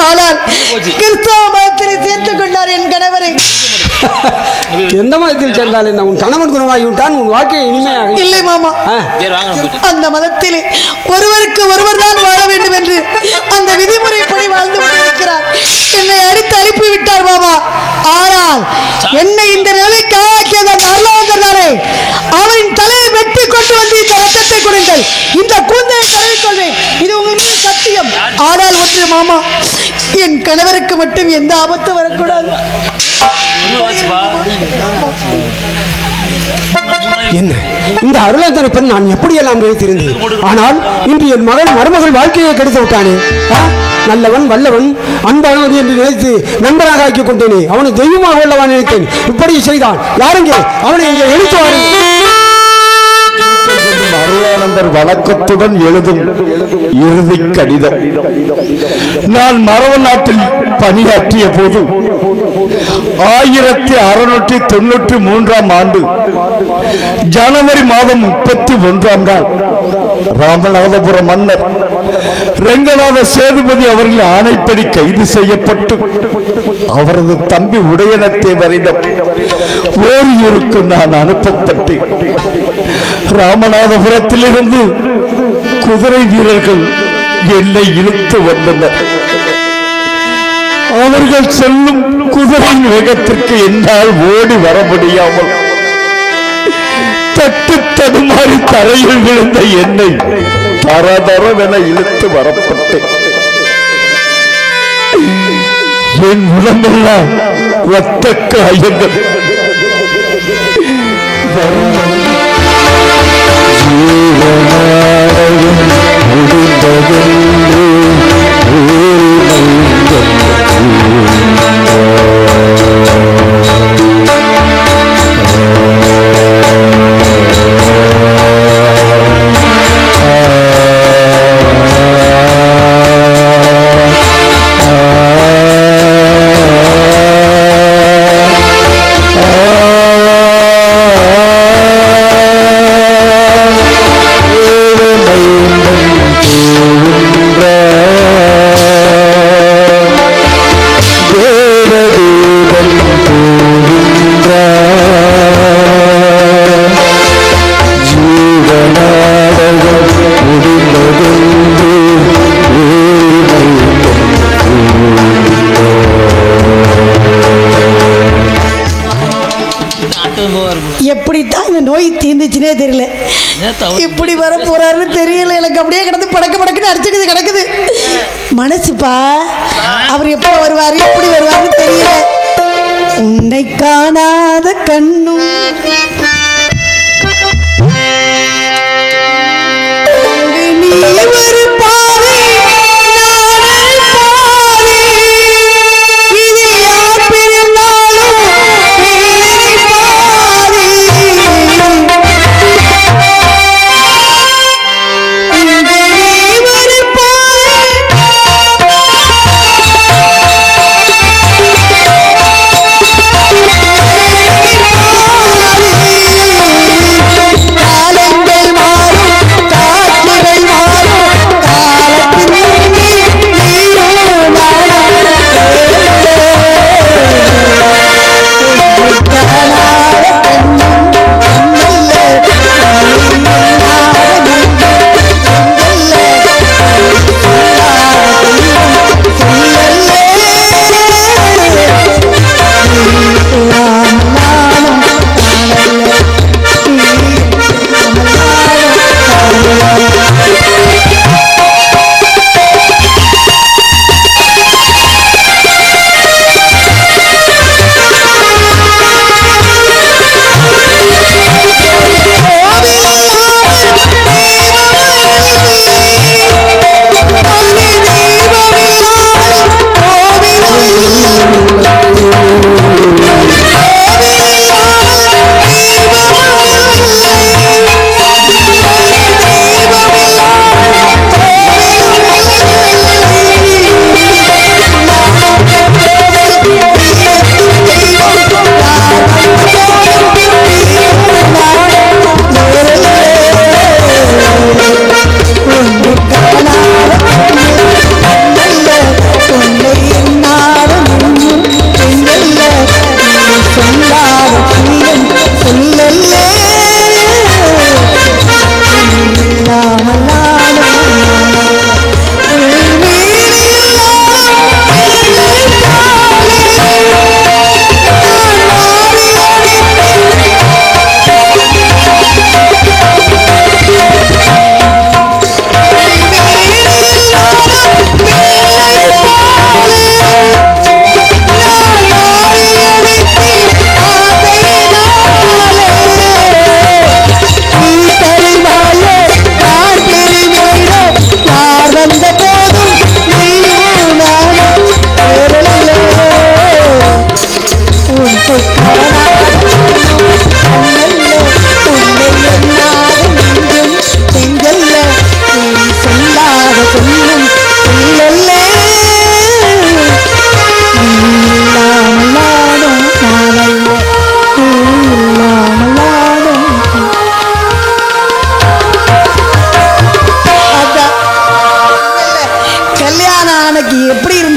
ஆனால் கிறிஸ்தவ மதத்தில் சேர்த்துக் கொண்டார் என் கணவரை. எந்த மதத்தில் சேர்ந்தால் என்ன, உன் கணவன் குணமாகிவிட்டான், உன் வாழ்க்கை இனிமையாக இல்லை மாமா. அந்த மதத்தில் ஒருவருக்கு ஒருவர் தான் வாழ வேண்டும் என்று அந்த விதிமுறைப்படி வாழ்ந்து கொண்டிருக்கிறார். என்னை அடித்து அனுப்பி விட்டார் மாமா. ஆனால் என்னை இந்த நிலைக்கு ஆக்கியது அந்த அருளாளர் தானே. அவரின் தலையை வெட்டி கொண்டு வந்து இந்த ரத்தத்தை கொடுங்கள், இந்த கூந்தையை தடவிக்கொள்வேன். இது உங்கள் மீது சத்தியம். ஆனால் ஒன்று மாமா, என் கணவருக்கு மட்டும் எந்த ஆபத்து வரக்கூடாது. என்ன இந்த அருளாளரை பற்றி நான் எப்படியெல்லாம் நினைத்திருந்தேன். ஆனால் இன்று என் மகன் மருமகள் வாழ்க்கையை கெடுத்து விட்டானே. நல்லவன் வல்லவன் அன்பானவன் என்று நினைத்து நண்பராக ஆக்கிக் கொண்டேனே. அவனை தெய்வமாக உள்ளவன் நினைத்தேன். இப்படி செய்தான். யாருங்க அவனை இங்கே எழுத்து வாருங்கள். அருளானந்தர் வழக்கத்துடன் எழுதும் இறுதி கடிதம். நான் மரவ நாட்டில் பணியாற்றிய போது 1693 ஆண்டு ஜனவரி மாதம் 31ஆம் நாள் ராமநாதபுரம் மன்னர் ரெங்கநாத சேதுபதி அவர்கள் ஆணைப்படி கைது செய்யப்பட்டு அவரது தம்பி உடையனத்தேவரிடம் ஓரியூருக்கு நான் அனுப்பப்பட்டேன். ராமநாதபுரத்திலிருந்து குதிரை வீரர்கள் என்னை இழுத்து வந்தனர். அவர்கள் செல்லும் குதிரை வேகத்திற்கு என்னால் ஓடி வர முடியாமல் தட்டு தடுமாறி தரையில் விழுந்த என்னை தரதரவென இழுத்து வரப்பட்டேன். என் உடம்பெல்லாம் ரத்த காயங்கள். எப்படித்தான் இந்த நோய் தீர்ந்துச்சுனே தெரியல. இப்படி வர போறாருன்னு தெரியல. எனக்கு அப்படியே கிடந்து படக்கு படக்குன்னு அடிச்சுக்குது கிடக்குது மனசுப்பா. அவர் எப்போ வருவாரு எப்படி வருவாருன்னு தெரியல. உன்னை காணாத கண்ணும்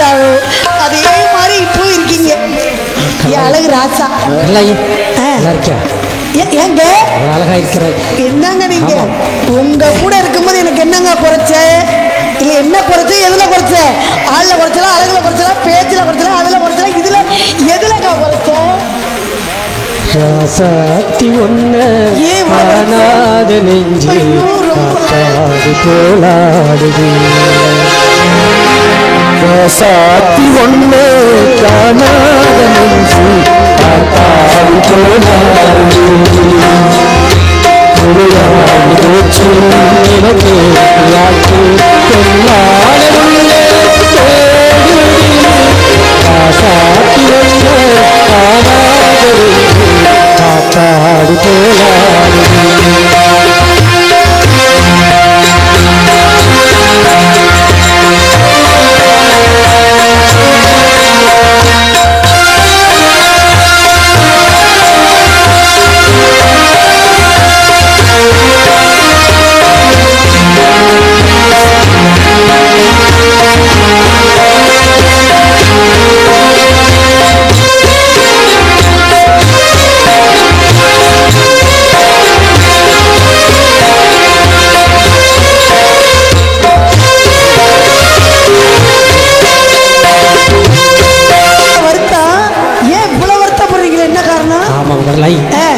இருந்தாலும் அதே மாதிரி இப்போ இருக்கீங்க. என் அழகு ராசா. ஏங்க அழகா இருக்கிற என்னங்க நீங்க உங்க கூட இருக்கும்போது எனக்கு என்னங்க குறைச்ச? இல்ல என்ன குறைச்ச? எதுல குறைச்ச? ஆள்ல குறைச்சலா, அழகுல குறைச்சலா, பேச்சுல குறைச்சலா, அதுல குறைச்சலா, இதுல எதுலங்க குறைச்ச? ராசாத்தி ஒன்று காணாத நெஞ்சு காத்தாடி போலாடுது. ராசாத்தி ஒன்று காணாத நெஞ்சு காத்தாடி போலாடுது. போச்சு எனக்கு யாக்கு கொண்டாடுள்ளே ராசாத்தி ஒன்று காணாத காத்தாடி போலாடுது.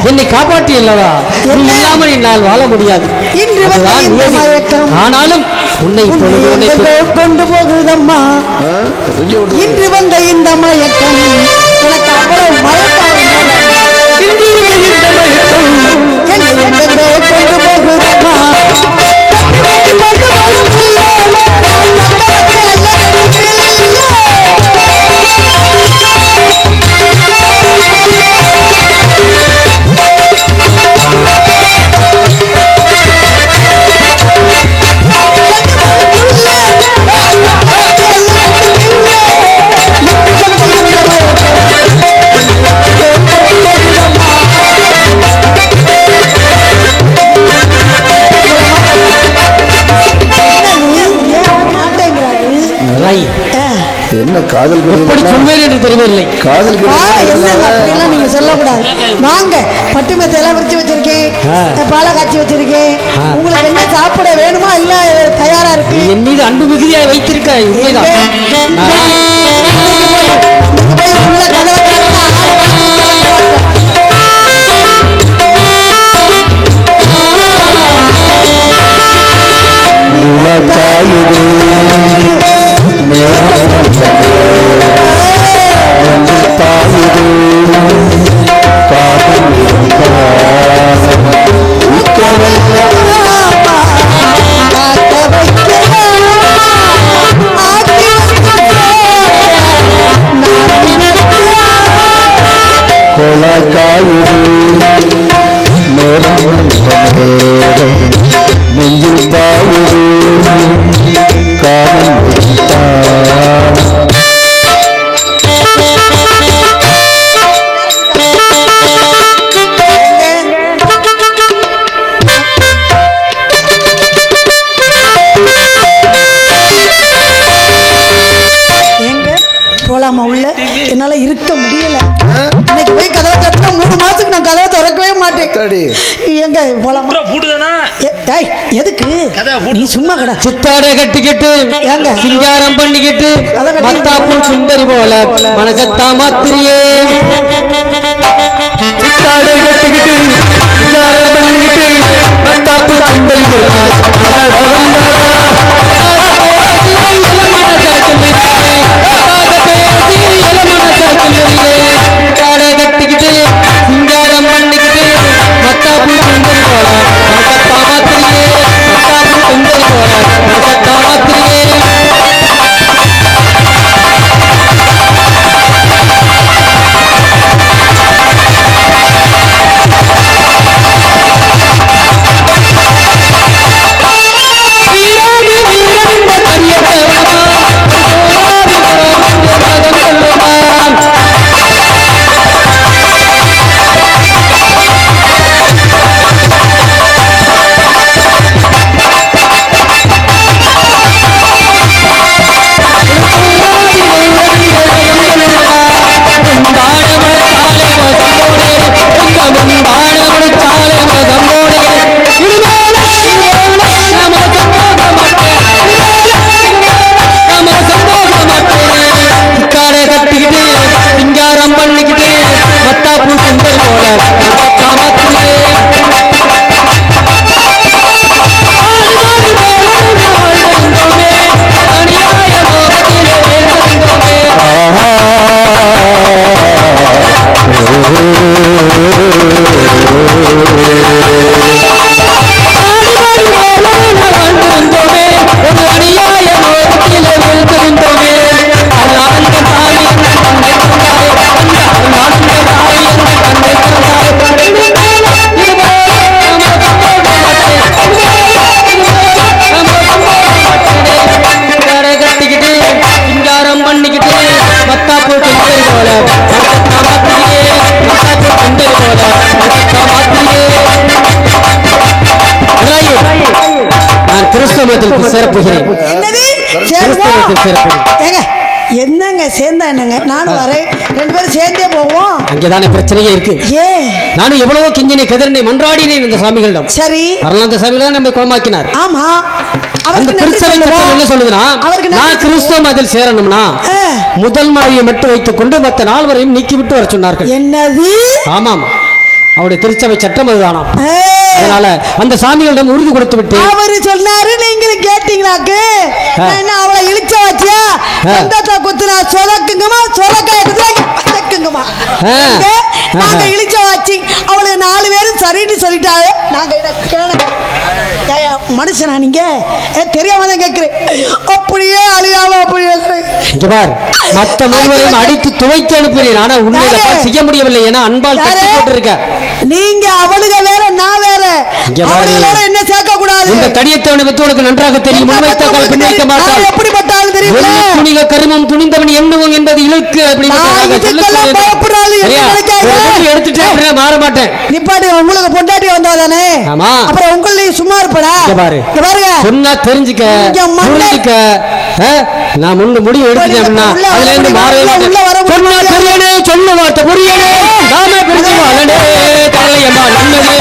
என்னை காப்பாற்றி அல்லவா இல்லாமல் என்னால் வாழ முடியாது. ஆனாலும் உன்னை கொண்டு போகுதம்மா இன்று வந்த இந்த மயக்கம் எனக்கு அவ்வளவு மயக்கம் கொண்டு போகுதம்மா. என்ன காதல் சொல்வேன் என்று தெரியவில்லை. காதல் நீங்க சொல்லக்கூடாது. வாங்க பட்டு மெத்தை எல்லாம் விரிச்சு வச்சிருக்கேன், பாலை காய்ச்சி வச்சிருக்கேன். உங்களுக்கு என்ன சாப்பிட வேணுமா இல்ல தயாரா இருக்கு? என் மீது அன்பு மிகுதியாக வைத்திருக்க நெஞ்சில் பாயுது காதல் போலாமா உள்ள? என்னால இருக்க முடியல. இன்னைக்கு போய் கதவை தட்டினா 3 மாசத்துக்கு நான் கதவை திறக்கவே மாட்டேன். எங்க போலாமா? எதுக்கு நீ சும்மா கடை சித்தாடை கட்டிக்கிட்டு ஏங்க சிங்காரம் பண்ணிக்கிட்டு மத்தாப்பு சுந்தரி போல மனசத்தா மாத்திரியே. சித்தாடை கட்டிக்கிட்டு சிங்காரம் பண்ணிக்கிட்டு மத்தாப்பு சுந்தரி கட்டிக்கிட்டு சிங்காரம் பண்ணிக்கிட்டு மத்தாப்பு சுந்தரி போல மனசத்தா மாத்திரியே. மத்தாப்பு சுந்தரி போல மனசத்தா மாத்திரியே. சேரப்போகிறேன். என்னது கிறிஸ்தவத்தில் சேரப்போகிறேன். ஏங்க என்னங்க சேர்ந்தா என்னங்க, நானும் வரேன், 2 பேரும் சேர்ந்தே போவோம். அங்கேதானே பிரச்சனையே இருக்கு. ஏ நானும் எவ்வளவோ கிஞ்சினை கதிரனை மன்றாடினேன் இந்த சாமிகளிடம். சரி அருளாந்த சாமிகள் நம்ம குணமாக்கினார். ஆமா அந்த கிறிஸ்தவ சட்டம் என்ன சொல்லுதுன்னா, நான் கிறிஸ்தவ மதத்தில் சேரணும்னா முதல் மனைவியை மட்டும் வைத்துக் கொண்டு மற்ற 4 வரையும் நீக்கிவிட்டு வர சொன்னார்கள். என்னது? ஆமாம், அவருடைய திருச்சபை சட்டம் அதுதானா. அதனால அந்த சாமிகளிடம் உறுதி கொடுத்து விட்டு அவரு சொன்னாரு, நீங்களும் கேட்டீங்களாக்கு என்ன அவளை இழிச்ச வச்சியா சொந்தத்தை குத்துனா சொலக்குங்கம்மா சொலக்குங்கம்மா நாங்க இழிச்ச வச்சு அவளுக்கு 4 பேரும் சரின்னு சொல்லிட்டாரு. நாங்க மனுஷனா நீங்க தெரியாம தான் கேட்கிறேன். அப்படியே அழியாம அப்படியே மற்ற முழுவதையும் அடித்து துவைத்து அனுப்பினேன். ஆனா உண்மையில செய்ய முடியவில்லை. ஏன்னா அன்பால் கட்டி போட்டிருக்க நீங்க அவளுக வேற நான் வேற. என்ன சேர்க்க கூடாது. இந்த தடியத்தவனை பத்தி உனக்கு நன்றாக தெரியும். முன்வைத்தால் பின் வைக்க மாட்டான். எப்படிப்பட்டாலும் தெரியும். துணிக கருமம் துணிந்தவன் எண்ணுவோம் என்பது இழுக்கு. எடுத்துட்டு மாற மாட்டேன். நிப்பாட்டி உங்களுக்கு பொண்டாட்டி வந்தாதானே. ஆமா, அப்புறம் உங்களையும் சும்மா இருப்படா. பாருங்க சொன்னா தெரிஞ்சுக்க. நான் முன்னு முடிவு எடுத்துட்டேன்னா அதுல இருந்து மாறவே மாட்டேன். சொன்னா தெரியனே சொல்ல மாட்ட புரியனே நாமே பிரிஞ்சு வாழனே தலையம்மா நல்லதே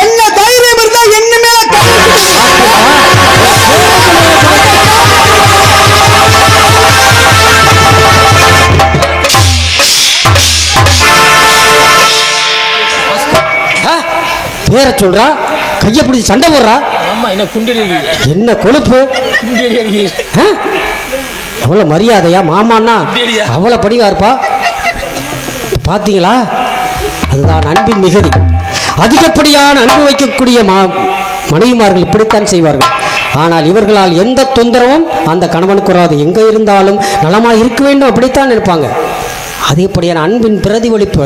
என்ன தைரியம் இருந்தா என்னமே பேர சொல்றா, கைய பிடிச்சி சண்டை போடுறா. என்ன கொழுப்பு, அவ்வளவு மரியாதையா மாமான்னா அவ்வளவு படிவா இருப்பா. பாத்தீங்களா, அதுதான் அன்பின் மிகுதி. அதிகப்படியான அன்பு வைக்கக்கூடிய மனைவிமார்கள் இப்படித்தான் செய்வார்கள். ஆனால் இவர்களால் எந்த தொந்தரவும் அந்த கணவனுக்கு வராது. எங்க இருந்தாலும் நலமா இருக்க வேண்டும் அப்படித்தான் இருப்பாங்க. அதேபடியான அன்பின் பிரதிபலிப்பு.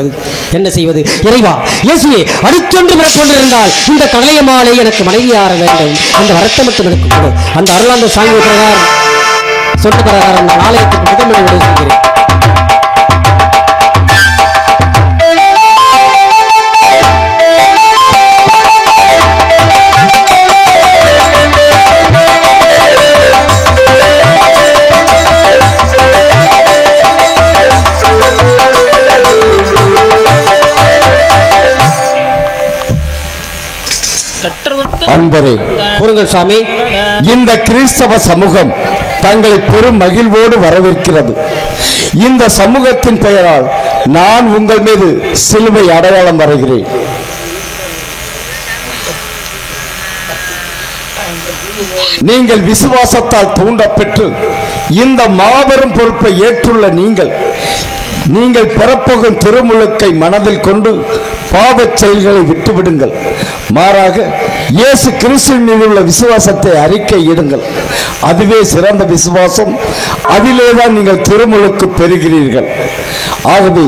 என்ன செய்வது? இறைவா இயேசுவே, அடுத்தொன்று கொண்டிருந்தால் இந்த கலையமாலை எனக்கு மனைவியார வேண்டும். அந்த வருத்தம் மட்டும் எனக்கு கொடு. அந்த அருளாந்த சாமி பிரகாரம் சொன்ன பிரகாரம் அந்த ஆலயத்துக்கு முதன்மை விடுகிறேன். அன்பரே, கூறுங்கள் சாமி. இந்த கிறிஸ்தவ சமூகம் தங்களை பெரும் மகிழ்வோடு வரவேற்கிறது. இந்த சமூகத்தின் பெயரால் நான் உங்கள் மீது சிலுவை அடையாளம் வரைகிறேன். நீங்கள் விசுவாசத்தால் தூண்டப்பெற்று இந்த மாபெரும் பொறுப்பை ஏற்றுள்ள நீங்கள் பெறப்போகும் திருமுழுக்கை மனதில் கொண்டு பாவச் செயல்களை விட்டுவிடுங்கள். மாறாக இயேசு கிறிஸ்துவின் மீது உள்ள விசுவாசத்தை அறிக்கையிடுங்கள். அதுவே சிறந்த விசுவாசம். அதிலேதான் நீங்கள் திருமுழுக்கு பெறுகிறீர்கள். ஆகவே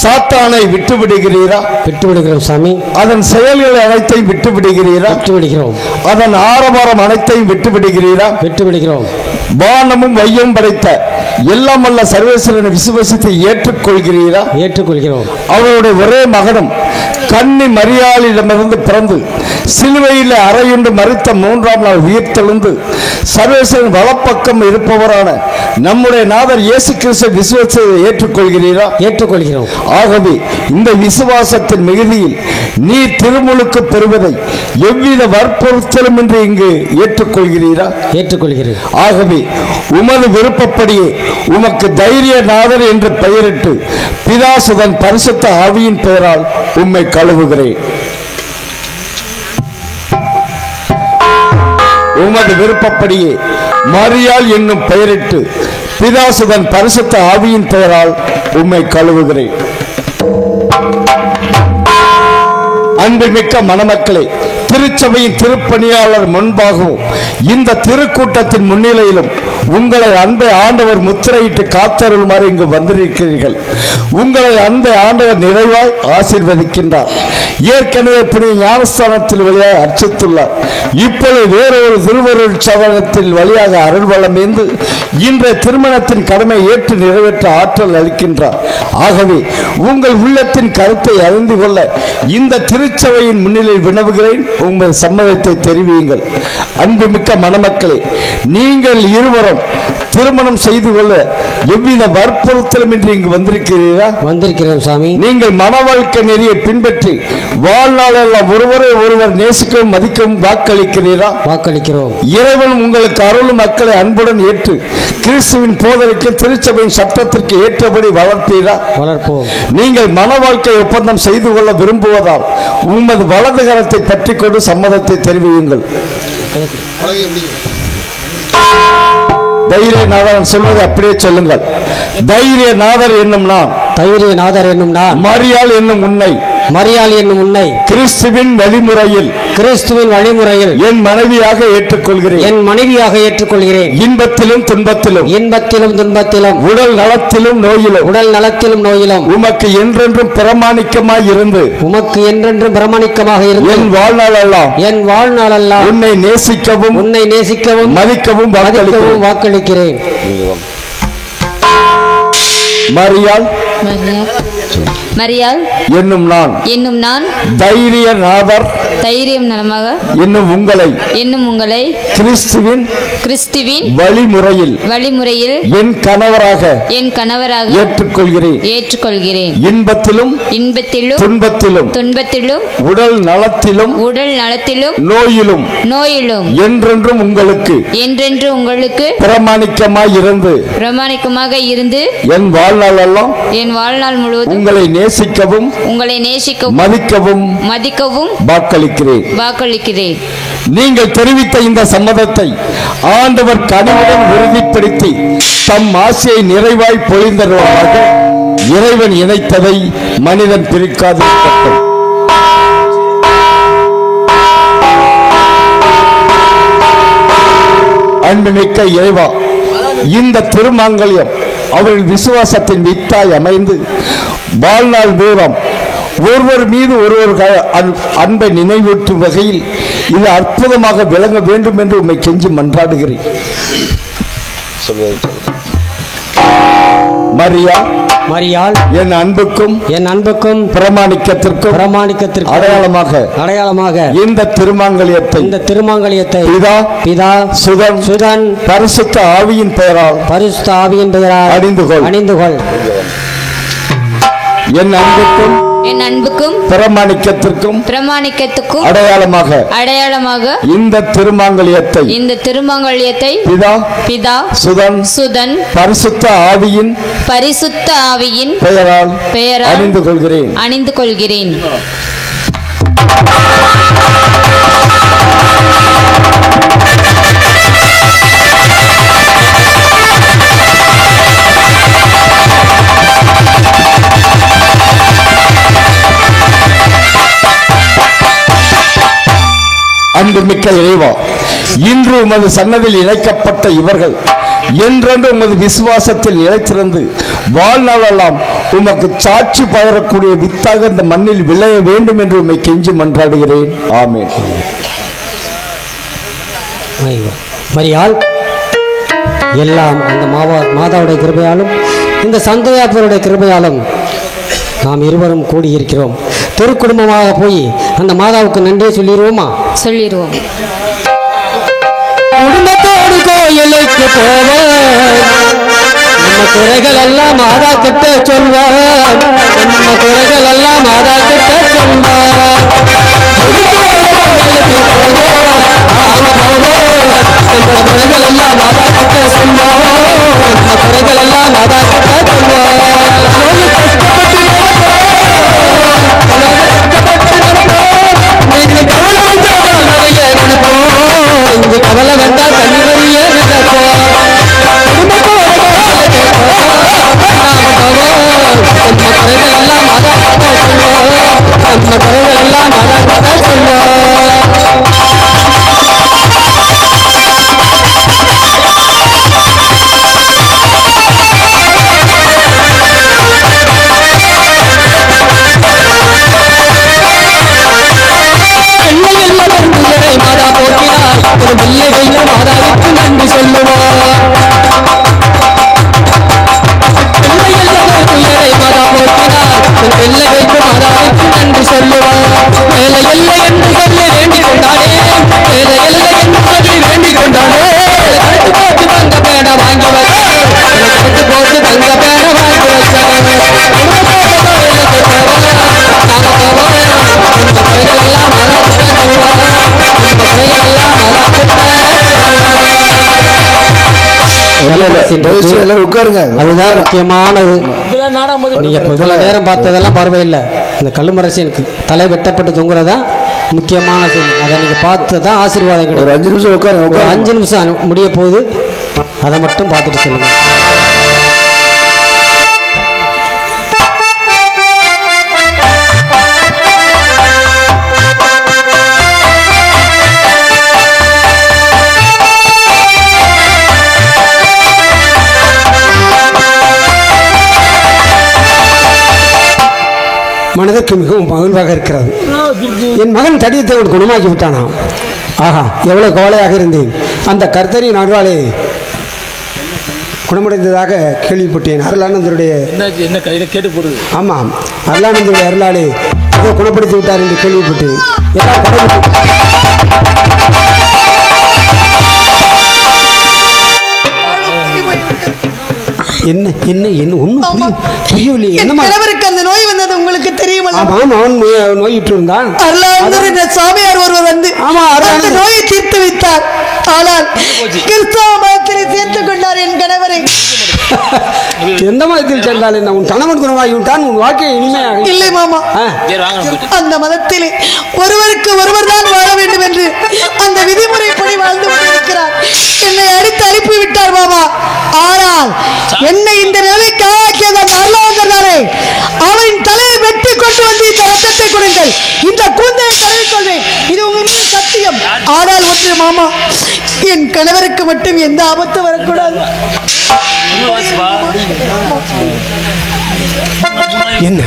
சாத்தானை விட்டு விடுகிறீரா? விட்டு விடுகிறோம் சாமி. அதன் செயல்கள் அனைத்தையும் விட்டு விடுகிறீரா? விட்டு விடுகிறோம். அதன் ஆரவாரம் அனைத்தையும் விட்டு விடுகிறீரா? விட்டு விடுகிறோம். வானமும் வையும் படைத்த எல்லாம் அல்ல சர்வேஸ்வரனை விசுவாசத்தை ஏற்றுக்கொள்கிறீரா? ஏற்றுக்கொள்கிறோம். அவருடைய ஒரே மகனும் கன்னி மரியாளிடமிருந்து பிறந்து சிலுவையில் அறையுண்டு மரித்த 3ஆம் நாள் உயிர்த்தெழுந்து சர்வேஸ்வரன் வலப்பக்கம் இருப்பவரான நம்முடைய நாதர் இயேசு கிறிஸ்து விசுவாசத்தை ஏற்றுக்கொள்கிறீரா? ஏற்றுக்கொள்கிறோம். ஆகவே இந்த விசுவாசத்தின் மிகுதியில் நீ திருமுழுக்கு பெறுவதை எவ்வித வற்புறுத்தலும் என்று இங்கு ஏற்றுக்கொள்கிறீரா? ஏற்றுக்கொள்கிறேன். ஆகவே உமது விருப்பப்படியே உமக்கு தைரிய நாதர் என்று பெயரிட்டு பிதாசுதன் பரிசுத்த ஆவியின் பெயரால் உம்மை உம்மை கழுவுகிறேன். உமது விருப்பப்படியே மரியாள் என்னும் பெயரிட்டு பிதாசுதன் பரிசுத்த ஆவியின் பெயரால் உம்மை கழுவுகிறேன். அன்புமிக்க மணமக்களே, திருச்சபையின் திருப்பணியாளர் முன்பாகவும் இந்த திருக்கூட்டத்தின் முன்னிலையிலும் உங்களை அன்பை ஆண்டவர் முத்திரையிட்டு காத்தருளுமாறு இங்கு வந்திருக்கிறீர்கள். உங்களை அன்பை ஆண்டவர் நிறைவாய் ஆசீர்வதிக்கின்றார். ஏற்கனவே புனித ஞானஸ்தானத்தில் வழியாக அர்ச்சித்துள்ளார். இப்பொழுது வேறொரு திருவருள் சதனத்தில் வழியாக அருள் வளமேந்து இன்றைய திருமணத்தின் கடமை ஏற்று நிறைவேற்ற ஆற்றல் அளிக்கின்றார். ஆகவே உங்கள் உள்ளத்தின் கருத்தை அறிந்து கொள்ள இந்த திருச்சபையின் முன்னிலையில் வினவுகிறேன். உங்கள் சம்மதத்தை தெரிவியுங்கள். அன்புமிக்க மணமக்களே, நீங்கள் இருவரும் திருமணம் செய்து கொள்ள எவ்வித வற்புறுத்தலும் இன்றி இங்கு வந்திருக்கிறீரா? வந்திருக்கிறோம் சாமி. நீங்கள் மன வாழ்க்கை நெறியை பின்பற்றி வாழ்நாளெல்லாம் ஒருவரை ஒருவர் நேசிக்கவும் மதிக்கவும் வாக்களிக்கிறீரா? வாக்களிக்கிறோம். இறைவன் உங்களுக்கு அருளும் மக்களை அன்புடன் ஏற்று கிறிஸ்துவின் போதனைக்கு திருச்சபையின் சட்டத்திற்கு ஏற்றபடி வளர்ப்பீரா? வளர்ப்போம். நீங்கள் மன வாழ்க்கை ஒப்பந்தம் செய்து கொள்ள விரும்புவதால் உமது வலது கரத்தை பற்றி கொண்டு சம்மதத்தை தெரிவியுங்கள். தைரியநாதன் சொல்வதை அப்படியே சொல்லுங்கள். தைரியநாதர் என்னும் நான், தைரியநாதர் என்னும் நான், மரியாள் என்னும் உன்னை, மரியாள் என்னும் உன்னை கிறிஸ்துவின் வழிமுறையில் என் மனைவியாக ஏற்றுக்கொள்கிறேன். என் மனைவியாக ஏற்றுக்கொள்கிறேன். இன்பத்திலும் துன்பத்திலும், இன்பத்திலும் துன்பத்திலும், உடல் நலத்திலும் நோயிலும், உடல் நலத்திலும் நோயிலும் உமக்கு என்றென்றும் பிரமாணிக்கமாய் இருந்து, உமக்கு என்றென்றும் பிரமாணிக்கமாக இருந்து என் வாழ்நாளெல்லாம் உன்னை நேசிக்கவும் மதிக்கவும் வாக்களிக்கிறேன். மரியாள் என்னும் நான் தைரியநாதர் என்னும் உங்களை கிறிஸ்துவின் வழிமுறையில் என் கணவராக ஏற்றுக்கொள்கிறேன். இன்பத்திலும் துன்பத்திலும், உடல் நலத்திலும் நோயிலும் என்றென்றும் உங்களுக்கு பிரமாணிக்கமாய் இருந்து என் வாழ்நாள் முழுவதும் உங்களை நேசிக்கவும் மதிக்கவும் வாக்களிக்கிறேன். நீங்கள் தெரிவித்த இந்த சம்மதத்தை ஆண்டவர் கனிவுடன் உறுதிப்படுத்தி தம் ஆசையை நிறைவாய் பொழிந்தருவாக. இறைவன் இணைத்ததை மனிதன் பிரிக்காதிருக்கட்டும். அன்புமிக்க இறைவா, இந்த திருமாங்கல்யம் அவர்கள் விசுவாசத்தின் வித்தாய் அமைந்து வாழ்நாள் தூரம் ஒருவர் மீது ஒருவர் அன்பை நினைவூட்டும் வகையில் இது அற்புதமாக விளங்க வேண்டும் என்று உம்மை கெஞ்சி மன்றாடுகிறேன். மரியாள் என் அன்புக்கும் பிரமாணிக்கத்திற்கும் அடையாளமாக இந்த திருமாங்கல்யத்தை பிதா சுதன் பரிசுத்த ஆவியின் பெயரால் அணிந்து கொள். என் அன்புக்கும் பிரமாணிக்கத்திற்கும் அடையாளமாக இந்த திருமாங்கல்யத்தை பிதா சுதன் பரிசுத்த ஆவியின் பெயரால் அணிந்து கொள்கிறேன். அன்புமிக்க இறைவா, இன்று உமது சன்னதியில் இணைக்கப்பட்ட இவர்கள் என்றென்று உமது விசுவாசத்தில் நிலைத்திருந்து வாழ்நாளெல்லாம் உமக்கு சாட்சி பகரக்கூடிய வித்தாக இந்த மண்ணில் விளைய வேண்டும் என்று உம்மை கெஞ்சி மன்றாடுகிறேன். ஆமென். மரியாள் எல்லாம் அந்த மாதாவுடைய கிருபையாலும் இந்த சந்தோயாப்பருடைய கிருபையாலும் நாம் இருவரும் கூடியிருக்கிறோம். திருக்குடும்பமாக போய் அந்த மாதாவுக்கு நன்றி சொல்லிடுவோம். குடும்பத்தோடு கோயிலுக்கு போவார், நம்ம குறைகள் எல்லாம் மாதா கிட்ட சொல்வார், நம்ம குறைகள் எல்லாம் மாதா கிட்ட சொல்வார். குறைகள் எல்லாம் மாதா கிட்ட சொல்வார், நம்ம குறைகள் எல்லாம் மாதா கிட்ட சொல்வார். உட்காருங்க. அதுதான் முக்கியமானது. நீங்க முதல்ல நேரம் பார்த்ததெல்லாம் பரவாயில்லை. இந்த கல்லுமரசி எனக்கு தலை வெட்டப்பட்டு தொங்குறதா முக்கியமான செய்தி. அதை நீங்க பார்த்து தான் ஆசீர்வாதம் கிடைக்கும். ஒரு 5 நிமிஷம் உட்காருங்க. ஒரு 5 நிமிஷம் முடிய போகுது. அதை மட்டும் பார்த்துட்டு சொல்லுங்க. மனதுக்கு மிகவும் மகிழ்வாக இருக்கிறது. என் மகன் தடியத்தை ஒரு குணமாக்கி விட்டானாம். ஆஹா, எவ்வளவு கவலையாக இருந்தேன். அந்த கர்த்தரின் அருளாலே குணமடைந்ததாக கேள்விப்பட்டேன். அருளானந்தருடைய ஆமாம், அருளானந்தருடைய அருளாலே ஏதோ குணப்படுத்தி விட்டார் என்று கேள்விப்பட்டேன். எல்லாம் என்ன என்ன என்ன ஒன்றும் புரியவில்லை. கணவருக்கு அந்த நோய் வந்தது உங்களுக்கு தெரியுமா? அவன் நோயிட்டு இருந்தான். சாமியார் ஒருவர் வந்து அந்த நோயை தீர்த்து வைத்தார். ஆனால் கிறிஸ்தவ மதத்தில் சேர்த்துக் கொண்டார் என் கணவரை. எந்த மதத்தில் சேர்ந்தால் என்ன? உன் கணவன் குணமாகி விட்டான். உன் வாழ்க்கை இனிமையாக இல்லை மாமா. அந்த மதத்தில் ஒருவருக்கு ஒருவர் தான் வாழ வேண்டும் என்று அந்த விதிமுறைப்படி வாழ்ந்து கொண்டிருக்கிறார். என்னை அடித்து அனுப்பி விட்டார் மாமா. ஆனால் என்னை இந்த நிலைக்கு ஆளாக்கியது அந்த அருளாளர் தானே. அவரின் தலையை வெட்டி கொண்டு வந்து இந்த ரத்தத்தை கொடுங்கள், இந்த கூந்தையை தழுவிக்கொள்வேன். இது உங்களுக்கு சத்தியம். ஆனால் ஒன்று மாமா, என் கணவருக்கு மட்டும் எந்த ஆபத்து வரக்கூடாது. என்ன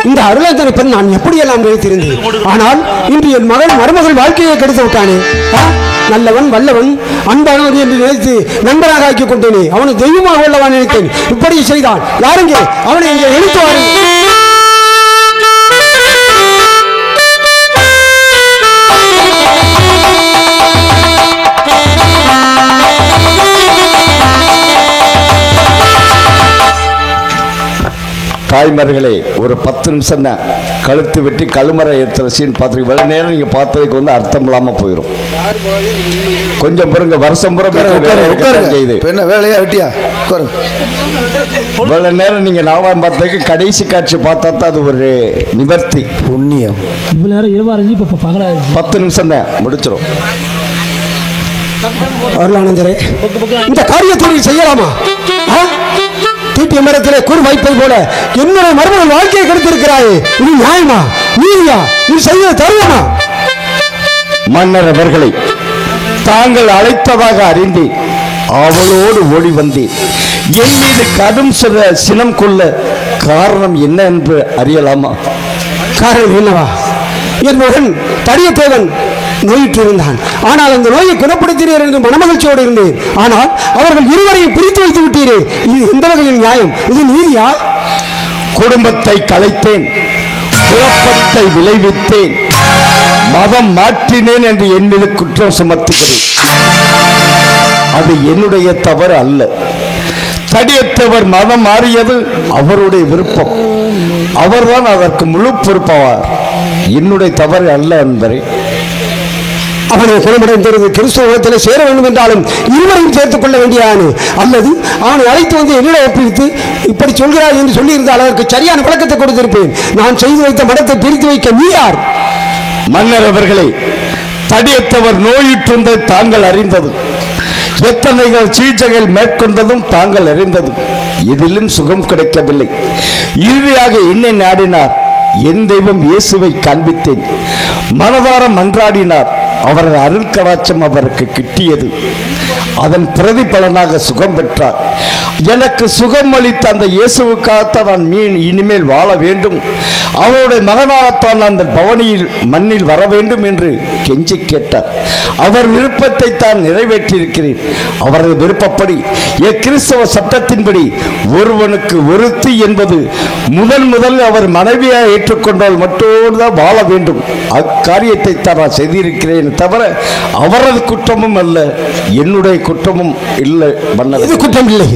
இந்த அருளாளரை பெண் நான் எப்படியெல்லாம் நினைத்திருந்தேன். ஆனால் இன்று என் மகள் மருமகள் வாழ்க்கையை கெடுத்து விட்டானே. நல்லவன் வல்லவன் அன்பானவர் என்று நினைத்து நண்பராக ஆக்கிக் கொண்டேனே. அவனை தெய்வமாக உள்ளவன் நினைத்தேன். இப்படி செய்தான். யாருங்க அவனை இங்கே எழுத்து வாருங்கள். தாய்மார்களே, ஒரு 10 நிமிஷம் தான் கழுத்து வெட்டி கழுமறை ஏற்றுற சீன் பார்த்துருக்கு. வெள்ள நேரம் நீங்கள் பார்த்ததுக்கு வந்து அர்த்தம் இல்லாமல் போயிடும். கொஞ்சம் பாருங்க, வருஷம் பூரா செய்யுது. என்ன வேலையா வெட்டியா வெள்ள நேரம் நீங்கள் நாலாம் பார்த்ததுக்கு கடைசி காட்சி பார்த்தா தான் அது ஒரு நிவர்த்தி புண்ணியம். 10 நிமிஷம் தான் முடிச்சிடும். அருளானந்தரே, இந்த காரியத்தை செய்யலாமா? தீட்டிய மரத்திலே குறு வாய்ப்பை போல என்னுடைய மருமகன் வாழ்க்கையை கெடுத்திருக்கிறாயே. இது நியாயமா? நீயா நீ செய்ய தருவமா? மன்னர் அவர்களை தாங்கள் அழைத்ததாக அறிந்து அவளோடு ஓடி வந்தேன். என் மீது கடும் சினம் கொள்ள காரணம் என்ன என்று அறியலாமா? காரணம் என்னவா? என் மகன் தடியத்தேவன் நோயிட்டு இருந்தான். ஆனால் அந்த நோயை குணப்படுத்தினீர் என்று மனமகிழ்ச்சியோடு இருந்தேன். ஆனால் அவர்கள் இருவரையும் பிரித்து வைத்து விட்டீரே. இது எந்த வகையில் நியாயம்? இது நீதியா? குடும்பத்தை கலைத்தேன், குழப்பத்தை விளைவித்தேன், மதம் மாற்றினேன் என்று என் மீது குற்றம் சுமத்துகிறேன். அது என்னுடைய தவறு அல்ல. தடியத்தவர் மதம் மாறியது அவருடைய விருப்பம். அவர்தான் அதற்கு முழு பொறுப்பாவார். என்னுடைய தவறு அல்ல என்பதை அவனை குணமடைந்திருந்த கிறிஸ்தவத்தில் சேர வேண்டும் என்றாலும் இருவரையும் சேர்த்துக் கொள்ள வேண்டியானு, அல்லது அவனை அழைத்து வந்து என்னிடம் ஒப்பித்து இப்படி சொல்கிறார் என்று சொல்லியிருந்தால் அதற்கு சரியான விளக்கத்தை கொடுத்திருப்பேன். நான் செய்து வைத்த மடத்தை பிரித்து வைக்க நீ யார்? மன்னர் அவர்களே, தடியத்தவர் நோயுற்றிருந்ததை தாங்கள் அறிந்தது, எத்தனைகள் சிகிச்சைகள் மேற்கொண்டதும் தாங்கள் அறிந்தது. இதிலும் சுகம் கிடைக்கவில்லை. இறுதியாக என்னை நாடினார். என் தெய்வம் இயேசுவை காண்பித்தேன். மனதார மன்றாடினார். அவரது அருள் கடாட்சம் அவருக்கு கிட்டியது. அதன் பிரதிபலனாக சுகம் பெற்றார். எனக்கு சுகம் அளித்த அந்த இயேசுவுக்காகத்தான் நான் இனிமேல் வாழ வேண்டும். அவருடைய மகனாகத்தான் அந்த பவனியில் மண்ணில் வர வேண்டும் என்று கெஞ்சி கேட்டார். அவர் விருப்பத்தை தான் நிறைவேற்றியிருக்கிறேன். அவரது விருப்பப்படி கிறிஸ்தவ சட்டத்தின்படி ஒருவனுக்கு ஒருத்தி என்பது முதல் அவர் மனைவியாக ஏற்றுக்கொண்டால் மட்டும்தான் வாழ வேண்டும். அக்காரியத்தை தான் நான் செய்திருக்கிறேன் தவிர அவரது குற்றமும் அல்ல, என்னுடைய குற்றமும் இல்லை. எது குற்றம் இல்லை?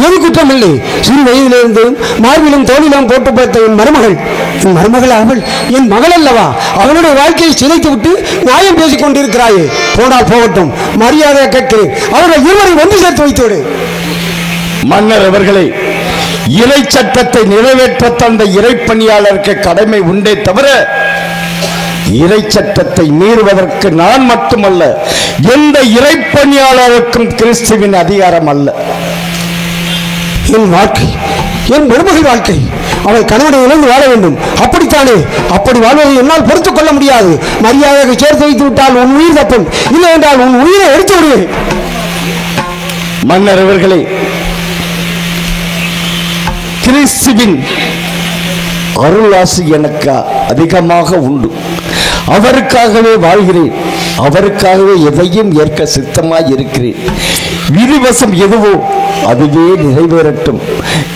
எது குற்றம் இல்லை? சிறு வயதிலிருந்து மார்பிலும் தோளிலும் போட்டு பார்த்த என் மருமகள், என் மருமகள் அவள் என் மகள் அல்லவா? அவனுடைய வாழ்க்கையை சிதைத்து விட்டு நியாயம் பேசிக் கொண்டிருக்கிறாயே. போனால் போகட்டும், மரியாதை கேட்கிறேன். அவர்கள் இருவரை ஒன்று சேர்த்து வைத்து விடு. மன்னர் அவர்களே, இறை சட்டத்தை நிறைவேற்ற தந்த இறைப்பணியாளருக்கு கடமை உண்டே தவிர இறை சட்டத்தை மீறுவதற்கு நான் மட்டுமல்ல, எந்த இறைப்பணியாளருக்கும் கிறிஸ்துவின் அதிகாரம் அல்ல. என் வாழ்க்கை, என் மருமகள் வாழ்க்கை, அவள் கணவனை இழந்து வாழ வேண்டும். அப்படித்தானே? அப்படி வாழ்வதை என்னால் பொறுத்துக் கொள்ள முடியாது. மரியாதையாக சேர்த்து வைத்து விட்டால் உன் உயிர் தப்பும், இல்லை என்றால் உன் உயிரை எடுத்து விடுவேன். மன்னர் அவர்களே, கிறிஸ்துவின் அருளாசி எனக்கு அதிகமாக உண்டு. அவருக்காகவே வாழ்கிறேன், அவருக்காகவே எதையும் ஏற்க சித்தமாய் இருக்கிறேன். விதிவசம் எதுவோ அதுவே நிறைவேறட்டும்.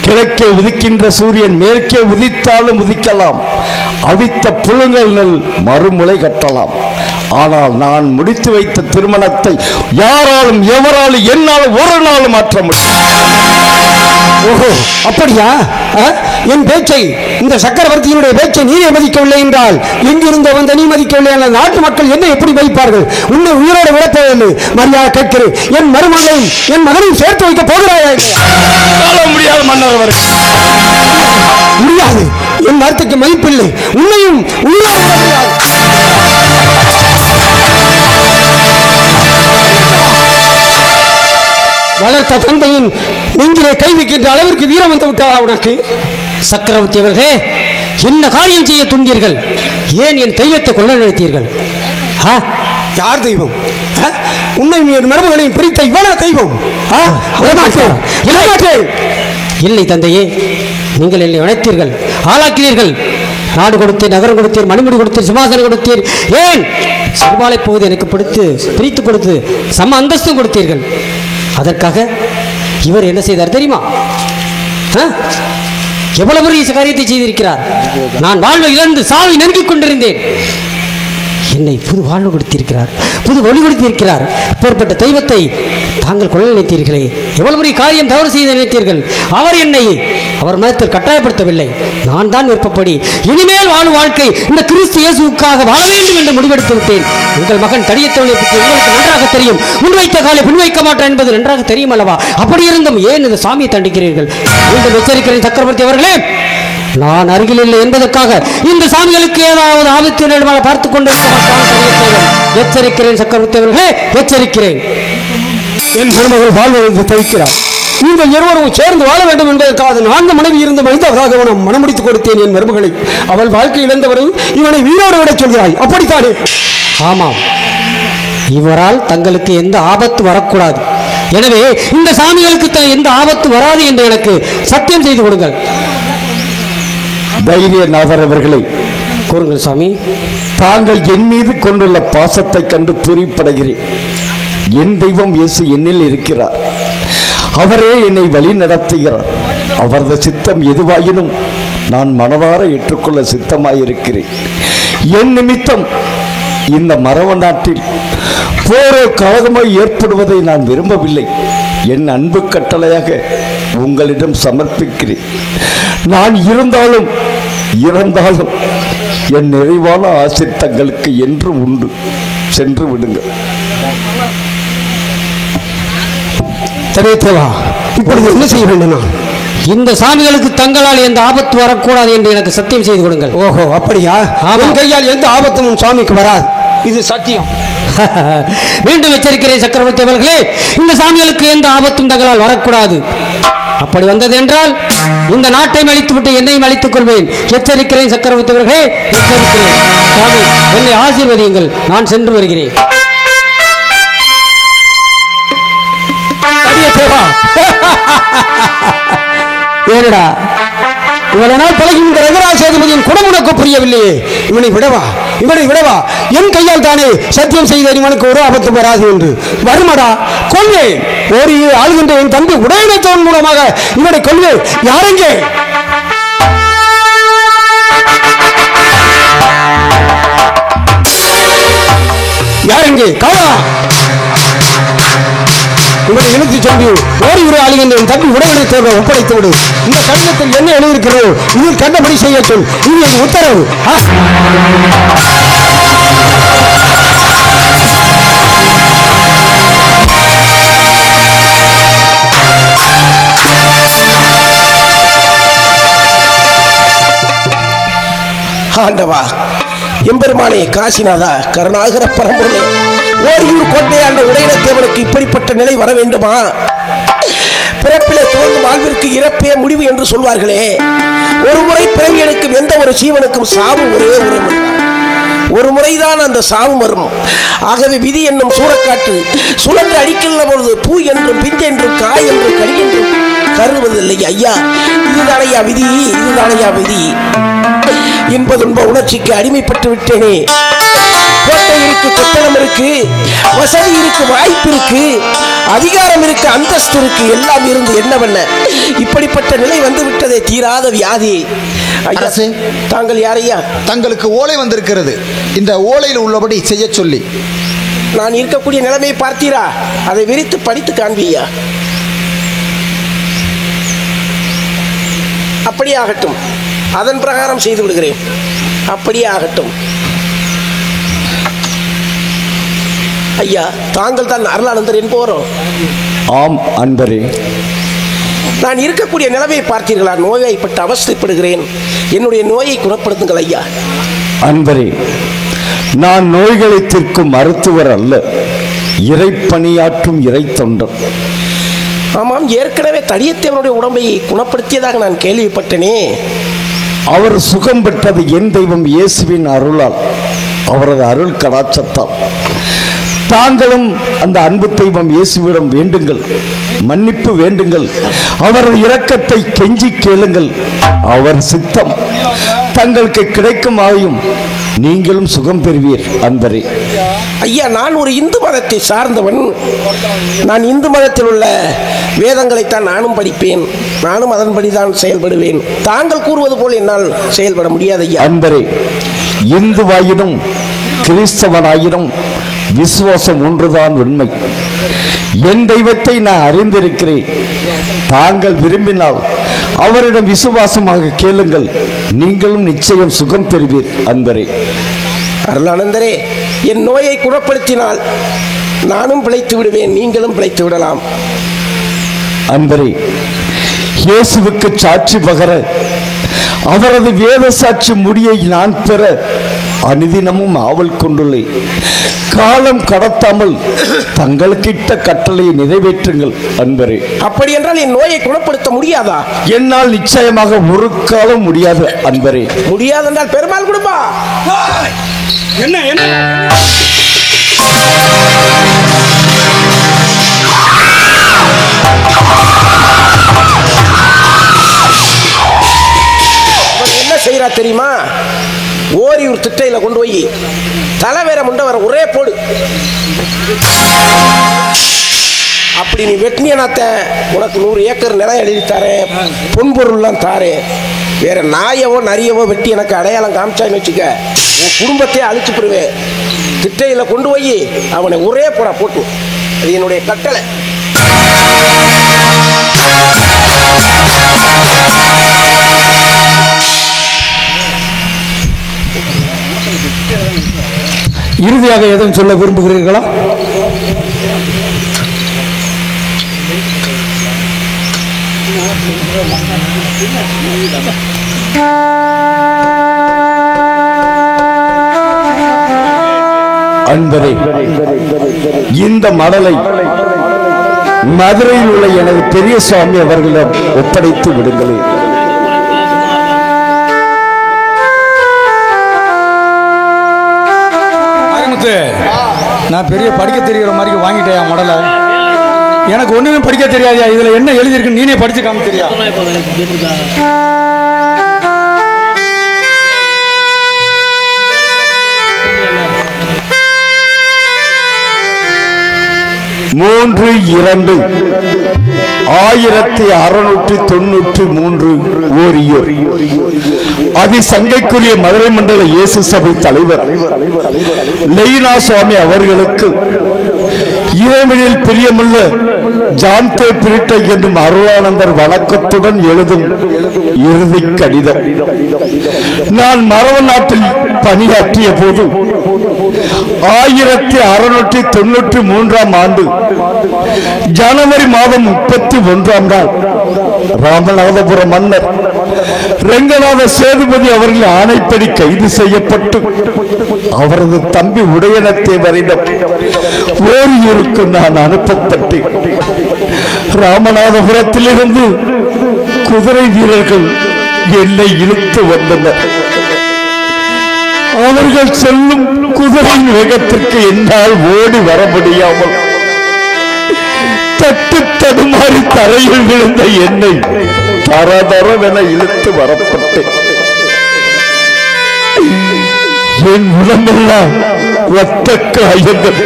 கிழக்கே உதிக்கின்ற சூரியன் மேற்கே உதித்தாலும் உதிக்கலாம், அவித்த புழுங்கல் மறுமுளை கட்டலாம். ஆனால் நான் முடித்து வைத்த திருமணத்தை யாராலும் எவராலும் என்னால் ஒரு நாள் மாற்ற முடியும். ஓஹோ, அப்படியா? என் பேச்சை, இந்த சக்கரவர்த்தியினுடைய பேச்சை நீரே மதிக்கவில்லை என்றால் எங்கிருந்து வந்த நீ மதிக்கவில்லை என்றால் நாட்டு மக்கள் என்ன எப்படி வைப்பார்கள்? உன்னை உயிரோடு விடப்போவதில்லை. மரியாதை கேட்கிறேன், என் மருமகளையும் என் மகனையும் சேர்த்து வைக்க போகிறாயா? முடியாது மன்னர் அவர்கள், முடியாது. என் வார்த்தைக்கு மதிப்பில்லை. உன்னையும் உயிரோடு விட முடியாது. வளர்த்த தந்தையின் நெஞ்சிலே கை வைக்கின்ற அளவிற்கு வீரம் வந்து விட்டாரா உனக்கு? சக்கரவர்த்தி அவர்களே, என்ன காரியம் செய்ய துண்டீர்கள்? ஏன் என் தெய்வத்தை கொள்ள நினைத்தீர்கள்? யார் தெய்வம்? உன்னை மருமகளையும் பிரித்த இவனா தெய்வம்? இல்லை தந்தையே, நீங்கள் என்னை அழைத்தீர்கள், ஆளாக்கிறீர்கள். நாடு கொடுத்தீர், நகரம் கொடுத்தீர், மணிமுடி கொடுத்தீர், சிம்மாசனம் கொடுத்தீர். ஏன் சிறுபாலை போவது எனக்கு பிரித்து கொடுத்து சம அந்தஸ்தும் கொடுத்தீர்கள். அதற்காக இவர் என்ன செய்தார் தெரியுமா? எவ்வளவு பெரிய காரியத்தை செய்திருக்கிறார். நான் வாழ்வை இழந்து சாவை நெருங்கிக் கொண்டிருந்தேன். என்னை புது வாழ்வு கொடுத்திருக்கிறார், புது ஒளி கொடுத்திருக்கிறார். அப்பேற்பட்ட தெய்வத்தை தாங்கள் கொள்ள நினைத்தீர்களே, எவ்வளவு பெரிய காரியம் தவறு செய்து நினைத்தீர்கள். அவர் என்னை அவர் மதத்தில் கட்டாயப்படுத்தவில்லை. நான் தான் விருப்பப்படி இனிமேல் வாழும் வாழ்க்கை இந்த கிறிஸ்து இயேசுவுக்காக வாழ வேண்டும் என்று முடிவெடுத்து விட்டேன். உங்கள் மகன் தடியத்தவனை பற்றி உங்களுக்கு நன்றாக தெரியும். முன்வைத்த காலை பின்வைக்க மாட்டேன் என்பது நன்றாக தெரியும் அல்லவா? அப்படி இருந்தும் ஏன் இந்த சாமியை தண்டிக்கிறீர்கள்? மீண்டும் எச்சரிக்கிறேன் சக்கரவர்த்தி அவர்களே, நான் அருகில் இல்லை என்பதற்காக இந்த சாமிகளுக்கு ஏதாவது ஆபத்து நேரமாக பார்த்துக் கொண்டிருக்க மாட்டான். எச்சரிக்கிறேன் சக்கரவர்த்தி அவர்களே, எச்சரிக்கிறேன். என் மருமகள் வாழ்வதற்கு தவிக்கிறார். நீங்கள் இருவரும் சேர்ந்து வாழ வேண்டும் என்பதற்காக 4 மனைவி இருந்த மனிதர்களாக நான் மனமுடித்துக் கொடுத்தேன் என் மருமகளை. அவள் வாழ்க்கை இழந்தவர்கள் இவனை வீரோடு விட சொல்கிறாய், அப்படித்தானே? ஆமாம், இவரால் தங்களுக்கு எந்த ஆபத்து வரக்கூடாது. எனவே இந்த சாமிகளுக்கு எந்த ஆபத்து வராது என்று எனக்கு சத்தியம் செய்து கொடுங்கள். தைரியநாதர் அவர்களை கூறுங்கள் சாமி. தாங்கள் என் மீது கொண்டுள்ள பாசத்தை கண்டு பூரிப்படைகிறேன். என் தெய்வம் இயேசு என்னில் இருக்கிறார். அவரே என்னை வழி நடத்துகிறார். அவரது சித்தம் எதுவாயினும் நான் மனதார ஏற்றுக்கொள்ள சித்தமாயிருக்கிறேன். என் நிமித்தம் இந்த மரவ நாட்டில் போரோ கலகமாய் ஏற்படுவதை நான் விரும்பவில்லை. என் அன்பு கட்டளையாக உங்களிடம் சமர்ப்பிக்கிறேன். நான் இருந்தாலும் இறந்தாலும் என் நிறைவான ஆசை தங்களுக்கு என்று உண்டு. சென்று விடுங்கள். தேவா, இப்பொழுது என்ன செய்ய வேண்டும்? நான் இந்த சாமிகளுக்கு தங்களால் எந்த ஆபத்து வரக்கூடாது என்று எனக்கு சத்தியம் செய்து கொடுங்கள். ஓஹோ, அப்படியா? அவன் கையால் எந்த ஆபத்தும் உன் சாமிக்கு வராது, இது சத்தியம். மீண்டும் எச்சரிக்கிறேன் சக்கரவர்த்தி அவர்களே, இந்த சாமிகளுக்கு எந்த ஆபத்தும் தங்களால் வரக்கூடாது. அப்படி வந்தது என்றால் இந்த நாட்டையும் அழித்துவிட்டு என்னையும் அழித்துக் கொள்வேன். எச்சரிக்கிறேன் சக்கரவர்த்தி அவர்களே, எச்சரிக்கிறேன். சாமி, என்னை ஆசீர்வதியுங்கள், நான் சென்று வருகிறேன். ஏனடா இவனால் பழகி இந்த ரங்கராஜ சேதுபதியின் குணம் உனக்கு புரியவில்லையே? இவனை விடவா? என் கையால் தானே சத்தியம் செய்த இவனுக்கு ஒரு ஆபத்து வராது என்று. வருமடா, கொள்வேன். ஒரு ஆளுகின்ற என் தம்பி உடையத்தவன் மூலமாக இவனை கொள்வேன். யாரெங்கே? காவலா, இவனை இழுத்து சொல்லி ஓரிரு ஆளுகின்ற என் தம்பி உடையனை தேர்வை ஒப்படைத்து விடு. இந்த கடிதத்தில் என்ன எழுதியிருக்கிறதோ இதில் கண்டபடி செய்ய சொல். இது என் உத்தரவு. ஆண்டவா, எம்பெருமானே, காசிநாதா, கருணாகர பரம்பொருளே, ஓரியூர் கோட்டையாண்ட உடையினத்தேவனுக்கு இப்படிப்பட்ட நிலை வர வேண்டுமா? பிறப்பிலே துவங்கும் வாழ்விற்கு இறப்பே முடிவு என்று சொல்வார்களே, ஒரு முறை பிறவி எடுக்கும் எந்த ஒரு ஜீவனுக்கும் சாவு ஒரே ஒரு முறைதான் அந்த சாவு வரும். ஆகவே விதி என்னும் சூறக்காற்று சுழன்று அடிக்கின்ற பொழுது பூ என்றும் பிஞ்சு என்றும் காய் என்றும் கனி என்றும் கருதுவதில்லை. ஐயா, இதுதானையா விதி, இதுதானையா விதி என்பதுன்ப உணர்ச்சிக்கு அடிமைப்பட்டு விட்டேனே. கோட்டை இருக்கு, கட்டணம் இருக்கு, வசதி இருக்கு, வாய்ப்பு இருக்கு, அதிகாரம் இருக்கு, அந்தஸ்து இருக்கு, எல்லாம் இருந்து என்ன பண்ண இப்படிப்பட்ட நிலை வந்து விட்டதே, தீராத வியாதி. அரசே, தாங்கள் யாரையா? தங்களுக்கு ஓலை வந்திருக்கிறது. இந்த ஓலையில் உள்ளபடி செய்ய சொல்லி. நான் இருக்கக்கூடிய நிலைமையை பார்த்தீரா? அதை விரித்து படித்து காண்பியா. அப்படியே ஆகட்டும், அதன் பிரகாரம் செய்து விடுகிறேன். அப்படியே ஆகட்டும். ஐயா, தாங்கள் தான் அருளானந்தர் என்போரும்? ஆம் அன்பரே. நான் இருக்கக்கூடிய நிலைமையை பார்த்தீர்களா? நோய்வாய்ப்பட்டு அவஸ்தைப்படுகிறேன். என்னுடைய நோயை குணப்படுத்துங்கள் ஐயா. அன்பரே, நான் நோய்களை தீர்க்கும் மருத்துவர் அல்ல, இறைப்பணியாற்றும் இறை தொண்டர். ஆமாம், ஏற்கனவே தடியத்தேவனுடைய உடம்பை குணப்படுத்தியதாக நான் கேள்விப்பட்டனே. அவர் சுகம் பெற்றது என் தெய்வம் இயேசுவின் அருளால், அவரது அருள் கடாட்சத்தால். தாங்களும் அந்த அன்பு தெய்வம் இயேசுவிடம் வேண்டுங்கள், மன்னிப்பு வேண்டுங்கள், அவரது இரக்கத்தை கெஞ்சி கேளுங்கள். அவர் சித்தம் தங்களுக்கு கிடைக்கும் ஆயும் நீங்களும் சுகம் பெறுவீர் அன்பரே. ஐயா, நான் ஒரு இந்து மதத்தை சார்ந்தவன். நான் இந்து மதத்தில் உள்ள வேதங்களைத்தான் நானும் படிப்பேன், நானும் அதன்படிதான் செயல்படுவேன். தாங்கள் கூறுவது போல் என்னால் செயல்பட முடியாது ஐயா. அன்பரே, இந்துவாயினும் கிறிஸ்தவனாயினும் விசுவாசம் ஒன்றுதான் உண்மை. என் தெய்வத்தை நான் அறிந்திருக்கிறேன். தாங்கள் விரும்பினால் அவரிடம் விசுவாசமாக கேளுங்கள், நீங்களும் நிச்சயம் சுகம் பெறுவீர் அன்பரே. அருளானந்தரே, என் நோயை குணப்படுத்தினால் நானும் பிழைத்து விடுவேன், நீங்களும் பிழைத்து விடலாம். அன்பரே, இயேசுவுக்கு சாட்சி பகர அவரது வேத சாட்சி முடியை நான் பெற அனுதினமும் ஆவல் கொண்டுள்ளேன். காலம் கடத்தாமல் தங்களுக்கிட்ட கட்டளையை நிறைவேற்றுங்கள் அன்பரே. அப்படி என்றால் என் நோயை குணப்படுத்த முடியாதா? என்னால் நிச்சயமாக ஒரு காலம் முடியாது அன்பரே. முடியாதென்றால் பெருமாள் குடும்பா என்ன என்ன செய்யறா தெரியுமா? ஓரியூர் திட்டையில கொண்டு போய் தலைவேற முண்டவர ஒரே போடு. அப்படி நீ வெட்டினியனாத்த உனக்கு 100 ஏக்கர் நிலம் எழுதித்தாரேன், பொன்பொருள்லாம் தாரேன். வேற நாயவோ நரியவோ வெட்டி எனக்கு அடையாளம் காமிச்சான்னு வச்சுக்க, உன் குடும்பத்தையே அழிச்சு போடுவேன். திட்டையில கொண்டு போய் அவனை ஒரே போடா போட்டு. அது என்னுடைய கட்டளை. இறுதியாக எதுவும் சொல்ல விரும்புகிறீர்களா? அன்பரே, இந்த மடலை மதுரையில் உள்ள எனது பெரிய சுவாமி அவர்களிடம் ஒப்படைத்து விடுங்களேன். நான் பெரிய படிக்க தெரிகிற மாதிரி வாங்கிட்டேன் மடலை. எனக்கு ஒண்ணுமே படிக்க தெரியாதியா. இதுல என்ன எழுதியிருக்கு நீனே படிச்சு காமிக்கிறியா? மூன்று 1693 ஓரியூர் அதிசங்கைக்குரிய மதுரை மண்டல இயேசு சபை தலைவர் லெய்னா சுவாமி அவர்களுக்கு இறைவனில் பிரியமுள்ள ஜான்தே பிரிட்டை என்னும் அருளானந்தர் வணக்கத்துடன் எழுதும் இறுதி கடிதம். நான் மரவ நாட்டில் பணியாற்றிய போது 1693 ஆண்டு ஜனவரி மாதம் 31ஆம் நாள் ராமநாதபுரம் மன்னர் ரெங்கநாத சேதுபதி அவர்கள் ஆணைப்படி கைது செய்யப்பட்டு அவரது தம்பி உடையனத்தேவரிடம் ஓரியூருக்கு நான் அனுப்பப்பட்டேன். ராமநாதபுரத்திலிருந்து குதிரை வீரர்கள் என்னை இழுத்து வந்தனர். அவர்கள் செல்லும் குதிரை வேகத்திற்கு என்னால் ஓடி வர முடியாமல் தட்டு தடுமாறி தரையில் விழுந்த என்னை தரதரவென இழுத்து வரப்பட்டேன். என் உடம்பெல்லாம் ரத்த காயங்கள்.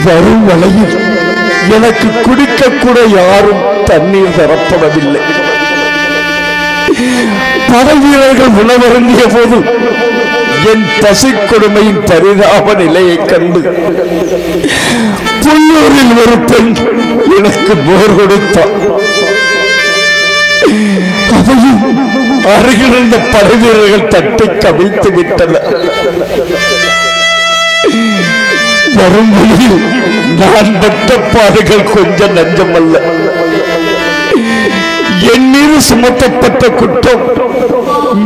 வரும் வழியில் எனக்கு குடிக்க கூட யாரும் தண்ணீர் தரப்படவில்லை. படை வீரர்கள் உணவருந்திய போது என் பசி கொடுமையின் பரிதாப நிலையை கண்டு புல்லூரில் ஒரு பெண் எனக்கு போர் கொடுத்தார். அதையும் அருகில் இருந்த படை வீரர்கள் தட்டி கவிழ்த்து விட்டனர். வரும் வழியில் நான் பட்ட பாடுகள் கொஞ்சம் நஞ்சமல்ல. என் மீது சுமத்தப்பட்ட குற்றம்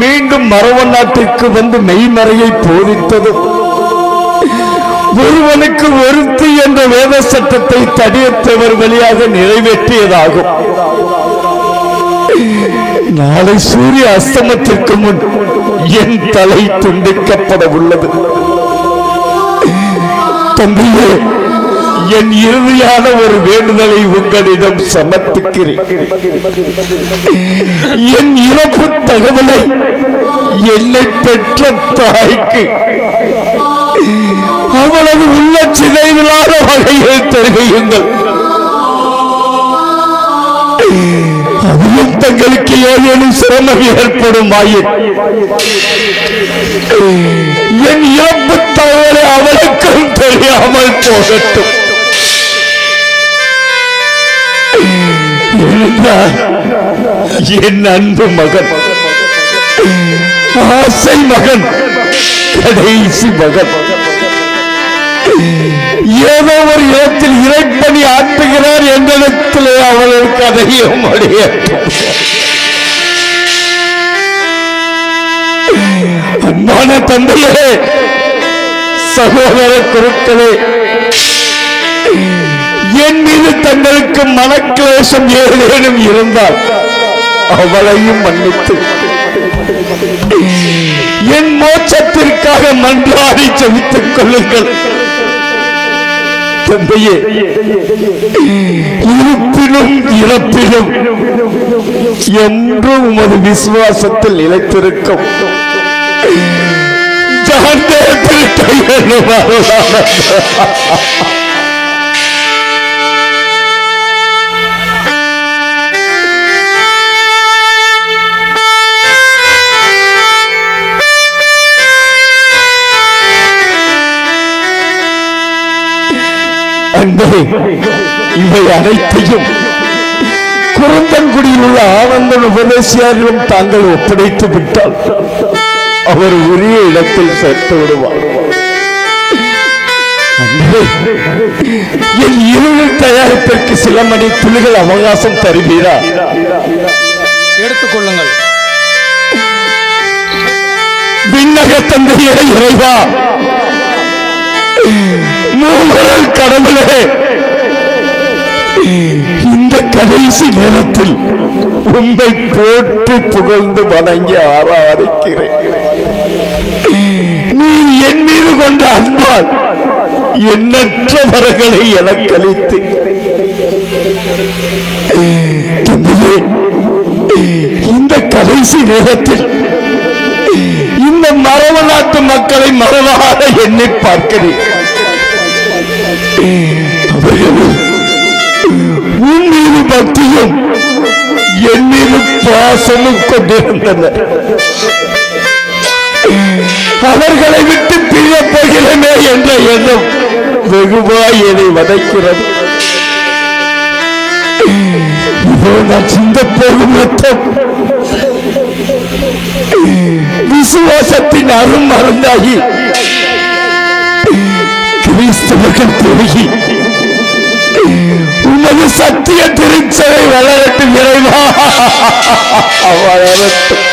மீண்டும் மரவ நாட்டிற்கு வந்து மெய்மறையை போதித்ததும் ஒருவனுக்கு ஒருத்தி என்ற வேத சட்டத்தை தடியத்தவர் வழியாக நிறைவேற்றியதாகும். நாளை சூரிய அஸ்தமத்திற்கு முன் என் தலை துண்டிக்கப்பட உள்ளது. தம்பியே, என் இறுதியான ஒரு வேண்டுதலை உங்களிடம் சமர்ப்பிக்கிறேன். என் இறப்பு தகவலை என்னை பெற்ற தாய்க்கு அவளது உள்ள சிதைவிலான வகையில் தெரிவியுங்கள். அதிலும் தங்களுக்கு ஏதேனும் சிரமம் ஏற்படும் ஆயின் என் இறப்பு தகவலை அவளுக்கும் தெரியாமல் போகட்டும். என் அன்பு மகன், ஆசை மகன், கடைசி மகன் ஏதோ ஒரு இடத்தில் இறைப்பணி ஆற்றுகிறார் என்னிடத்திலே அவளுக்கு அதையும் அடையட்டும். அன்பான தந்தையே, சகோதர குருக்களே, என் மீது தங்களுக்கு மனக்லேசம் ஏதேனும் இருந்தால் அவளையும் மன்னித்து என் மோட்சத்திற்காக மன்றாடி ஜெபித்துக் கொள்ளுங்கள். தந்தையே, இருப்பினும் இறப்பினும் என்றும் உமது விசுவாசத்தில் நிலைத்திருக்கும் இவை அனைத்தையும் குருந்தன்குடியில் உள்ள ஆனந்தன் உபதேசியாரிடம் தாங்கள் ஒப்படைத்து விட்டால் அவர் உரிய இடத்தில் சேர்த்து விடுவார். என் இறுதி தயாரிப்பிற்கு சில மணி துளிகள் அவகாசம் தருவீரா? எடுத்துக்கொள்ளுங்கள். விண்ணக தந்தையே இறைவா, மூவரல் கடவுளே, இந்த கடைசி நேரத்தில் உங்களை போட்டு புகழ்ந்து வணங்கி ஆராதிக்கிறேன். நீ என் மீது கொண்ட அன்பால் எண்ணற்ற வரங்களை எனக்கு அளித்து இந்த கடைசி நேரத்தில் இந்த மரவ நாட்டு மக்களை மரவாக எண்ணி பார்க்கிறேன். உன் மீது பக்தியும் என் மீது பாசமும் கொண்டிருந்தனர். அவர்களை விட்டு பிரியப் போகிறமே என்ற எண்ணம் வெகுவாய் என்னை வதைக்கிறது. இதோ நான் சிந்த போகும் ரத்தம் விசுவாசத்தின் அரும் மருந்தாகி கிறிஸ்தவர்கள் பெருகி உமது சத்திய திருச்சபை வளரட்டும் இறைவா, வளரட்டும்.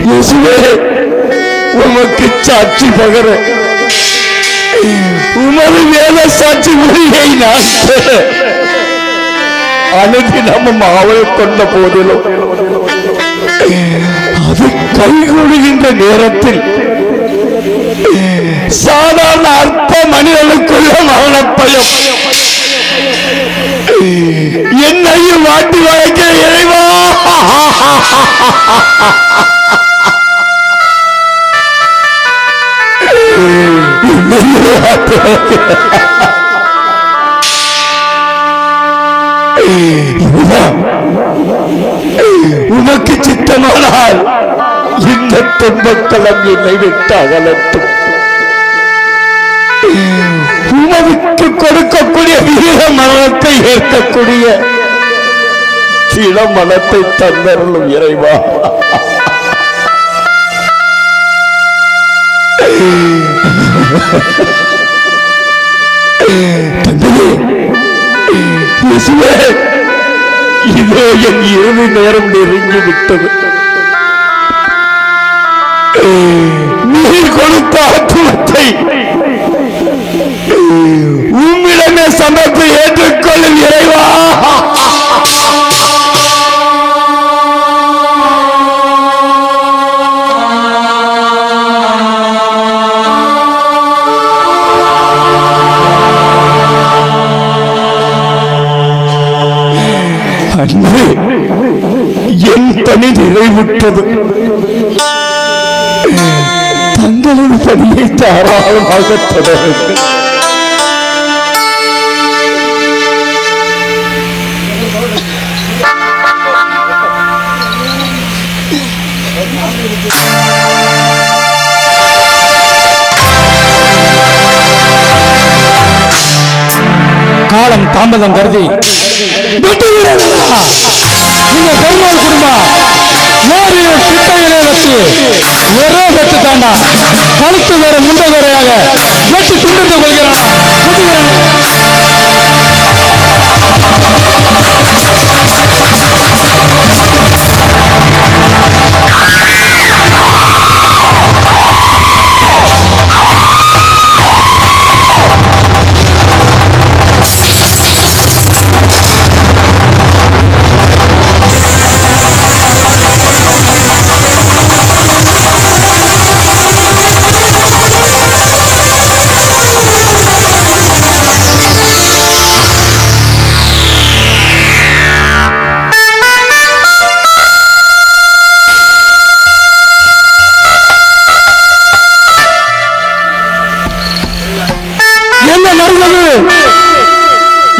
இயேசுவே, உமக்கு சாட்சி பகர உமது வேத சாட்சி மொழியை நான் அனுதினமும் ஆவல் கொண்ட போதிலும் அது கைகொடுகின்ற நேரத்தில் சாதாரண அற்ப மனிதனுக்குள்ள மரணப்பயம் என்னையும் வாட்டி வளைக்க இறைவா, உனக்கு சித்தமானால் இந்த துன்பக்களம் என்னை விட்டு அகலட்டும். உமக்கு கொடுக்கக்கூடிய வீர மரணத்தை ஏற்கக்கூடிய சில மனத்தை தந்தருளும் இறைவா. தந்தையே, இதோ என் இறுதி நேரம் நெருங்கி விட்டது. நீர் கொடுத்த ஆத்மத்தை உம்மிடமே சமர்ப்பி ஏற்றுக்கொள்ளும் இறைவா. அன்று என் பணி நிறைவுற்றது. தங்களின் பணியை தாராளமாக தொடருங்கள். காலம் தாமதம் கருதி இந்த பெருமாள் குடும்பம் ஓரிரு சிட்டையிலே வச்சு ஒரே வெட்டு தாண்டா கழுத்து வேற முண்ட வேறையாக வெட்டி துண்டித்து கொள்கிறான்.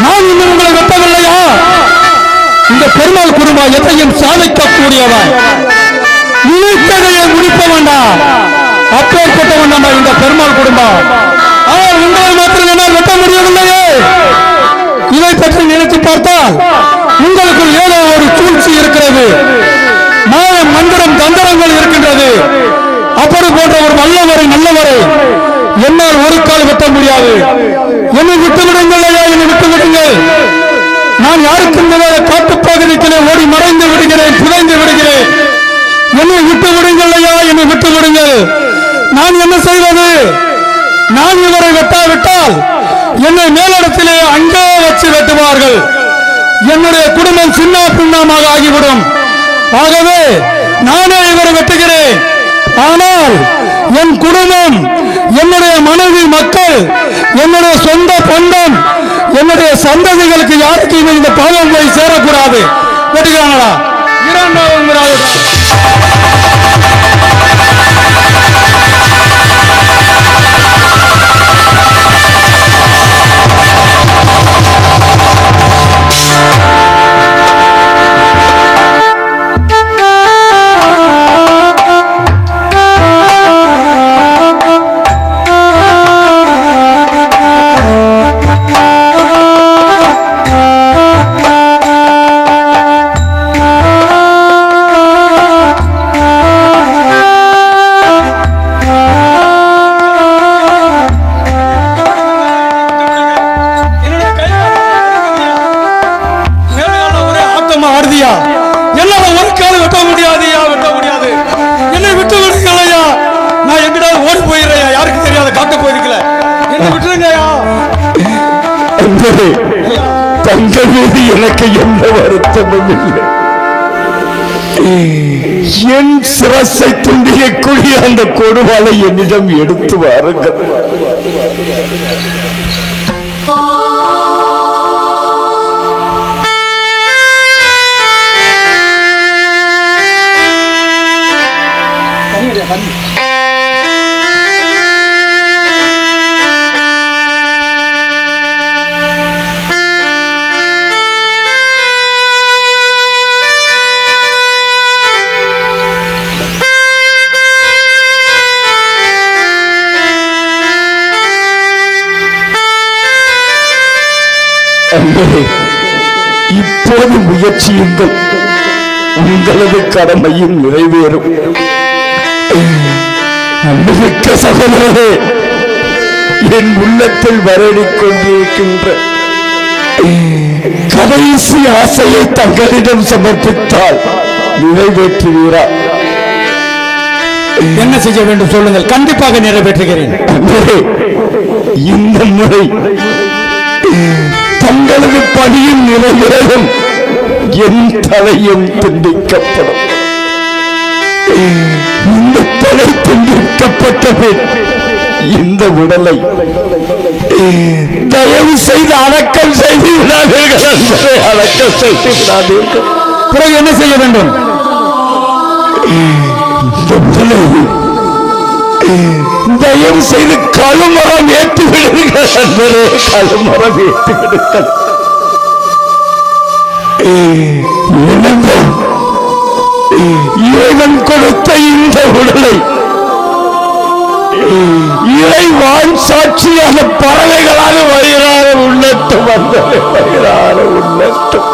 நான் இன்னும் உங்களை வெட்டவில்லையா? இந்த பெருமாள் குடும்பம் எதையும் சாதிக்கக்கூடியவன், நினைத்ததையே முடிப்ப வேண்டாம், அப்பேற்பட்ட வேண்டாம் இந்த பெருமாள் குடும்பம். ஆனால் உங்களை மாத்திரம் என்னால் வெட்ட முடியவில்லையே. இதை பற்றி நினைத்து பார்த்தால் உங்களுக்குள் ஏதோ ஒரு சூழ்ச்சி இருக்கிறது, மாயம் மந்திரம் தந்திரங்கள் இருக்கின்றது. அப்படி போன்ற ஒரு நல்லவரை என்னால் ஒரு கால் வெட்ட முடியாது. என்னை விட்டு விடுங்கள் ஐயா, என்னை விட்டு விடுங்கள். நான் யாருக்கு காட்டுப்பகுதிகளே ஓடி மறைந்து விடுகிறேன், புதைந்து விடுகிறேன். என்னை விட்டு விடுங்கள் ஐயா, என்னை விட்டு விடுங்கள். நான் என்ன செய்வது? நான் இவரை வெட்டாவிட்டால் என்னை மேலிடத்திலே அங்கே வச்சு வெட்டுவார்கள். என்னுடைய குடும்பம் சின்ன பின்னமாக ஆகிவிடும். ஆகவே நானே இவரை வெட்டுகிறேன். ஆனால் என் குடும்பம், என்னுடைய மனைவி, மக்கள், என்னுடைய சொந்த பந்தம், என்னுடைய சந்ததிகளுக்கு யாருக்கும் இந்த பாவம் போய் சேரக்கூடாது. வெட்டுகிறாங்களா? இரண்டாவது தங்கள் மீது எனக்கு எந்த வருத்தமும் இல்லை. என் சிரசை துண்டியக்கூடிய அந்த கொடுவாளை என்னிடம் எடுத்து வாருங்கள். இப்போது முயற்சியுங்கள், உங்களது கடமையும் நிறைவேறும். அன்புமிக்க சகோதரரே, என் உள்ளத்தில் வரடிக் கொண்டிருக்கின்ற கடைசி ஆசையை தங்களிடம் சமர்ப்பித்தால் நிறைவேற்றுவீரா? என்ன செய்ய வேண்டும் சொல்லுங்கள், கண்டிப்பாக நிறைவேற்றுகிறேன். இந்த முறை தங்களது பணியும் நிறைவேறும், என் தலையும் துண்டிக்கப்படும். இந்த தலை துண்டிக்கப்பட்டது இந்த உடலை தயவு செய்து அடக்கம் செய்து விடாதீர்கள். அடக்கம் செய்து விடாதீர்கள். பிறகு என்ன செய்ய வேண்டும்? இந்த உடலை தயவு செய்து கழுமரம் ஏற்றி விடுங்கள். கழுமரம் ஏற்றி விடுங்கள். இறைவன் கொடுத்த இந்த உடலை இறைவான் சாட்சியாக பறவைகளாக வயிறார உள்ளட்டும். வந்ததை வயிறார உள்ளட்டும்.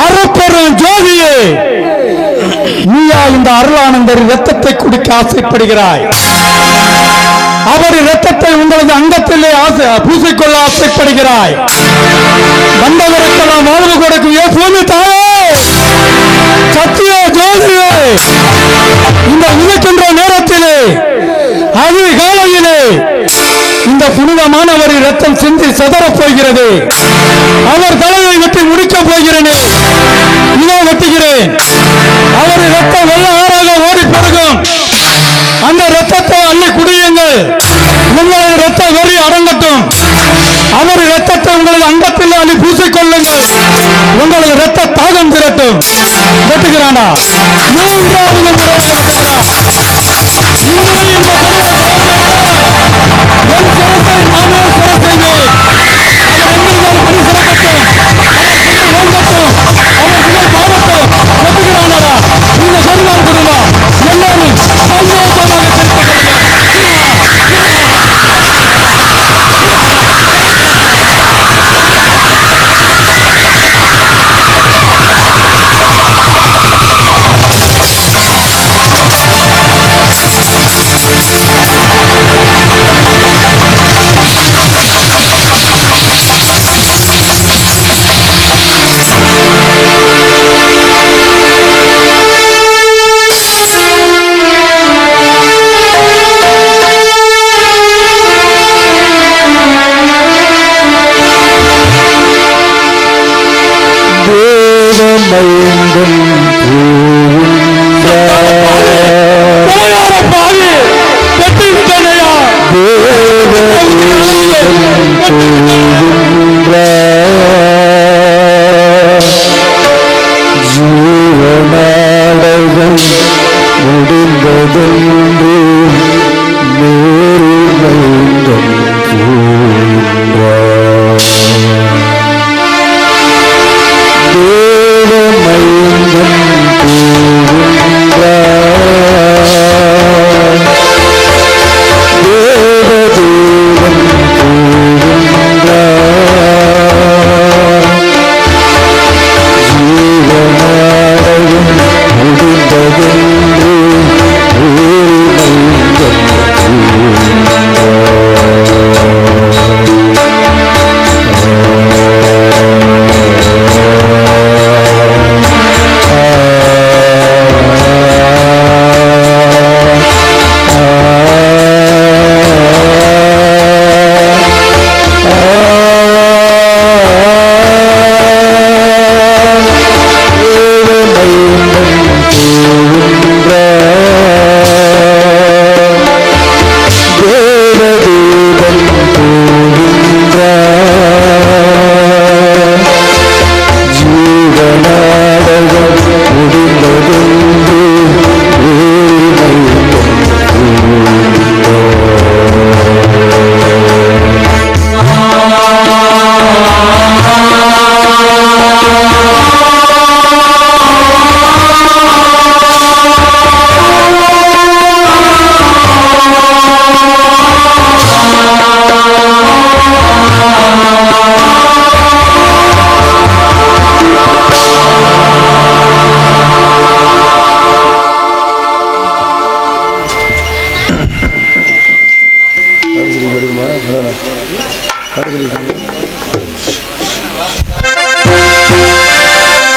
அறப்பெரும் ஜோதியே, நீயா இந்த அருளானந்தர் இரத்தத்தை குடிக்க ஆசைப்படுகிறாய்? அவர் இரத்தத்தை உங்களது அங்கத்திலே பூசிக்கொள்ள ஆசைப்படுகிறாய். வந்தவருக்கெல்லாம் வாழ்வு கொடுக்கும் பூமி தாயே, சத்திய ஜோதியே, இந்த உதிக்கின்ற நேரத்திலே அதிகாலையிலே இந்த புனிதமானவர் இரத்தம் சிந்தி செதறப் போகிறது. அவர் தலையை வெட்டி முடிக்கப் போகிறேனே, இதோ வெட்டுகிறேன். அவர் இரத்தம் வெள்ள ஆறாக ஓடி பெருகும். அந்த இரத்தத்தை அள்ளி குடியுங்கள். உங்களது இரத்த வெறி அடங்கட்டும். அவர் இரத்தத்தை உங்களது அங்கத்தில் அள்ளி பூசிக்கொள்ளுங்கள். உங்களது இரத்த தாகம் திரட்டும். வெட்டுகிறானா? மூன்றாவது தேவமை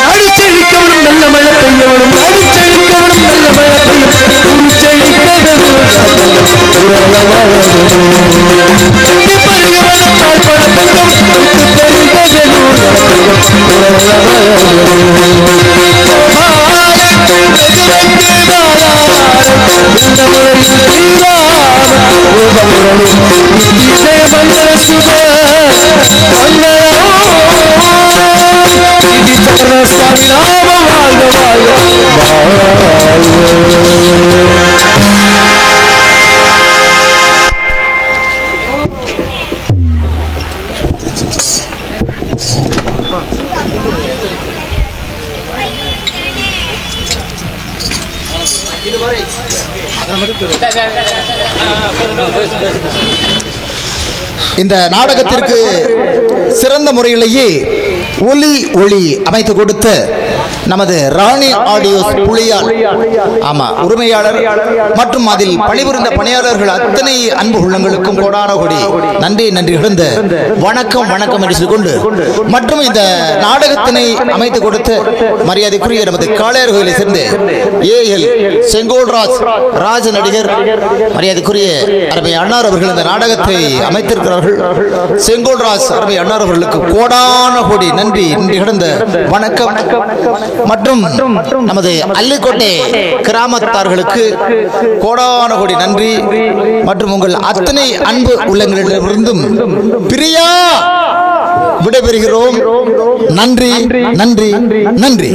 அடிச்சழிக்கவனும் நல்ல மழை பெய்யவனும் அடிச்சழிக்கவனும் நல்ல மழை இந்த நாடகத்திற்கு சிறந்த முறையிலேயே ஒளி அமைத்து கொடுத்த நமது ராணி ஆடியோஸ் புலியால் உரிமையாளர் மற்றும் அதில் பணிபுரிந்த பணியாளர்கள் அத்தனை அன்பு உள்ளங்களுக்கும் கோடான கோடி நன்றி கிடந்த வணக்கம் என்று சொல்லிக்கொண்டு மற்றும் இந்த நாடகத்தினை அமைத்து கொடுத்த மரியாதைக்குரிய நமது காளையார் கோயிலை சேர்ந்து ஏஎல் செங்கோல்ராஜ் ராஜ நடிகர் மரியாதைக்குரிய அருமை அண்ணார் அவர்கள் இந்த நாடகத்தை அமைத்திருக்கிறார்கள். செங்கோல்ராஜ் அருமை அண்ணார் அவர்களுக்கு கோடான கோடி நன்றி கிடந்த வணக்கம் மற்றும் நமது அல்லிக்கோட்டை கிராமத்தார்களுக்கு கோடான கோடி நன்றி மற்றும் உங்கள் அத்தனை அன்பு உள்ளங்களிடமிருந்தும் பிரியா விடைபெறுகிறோம். நன்றி.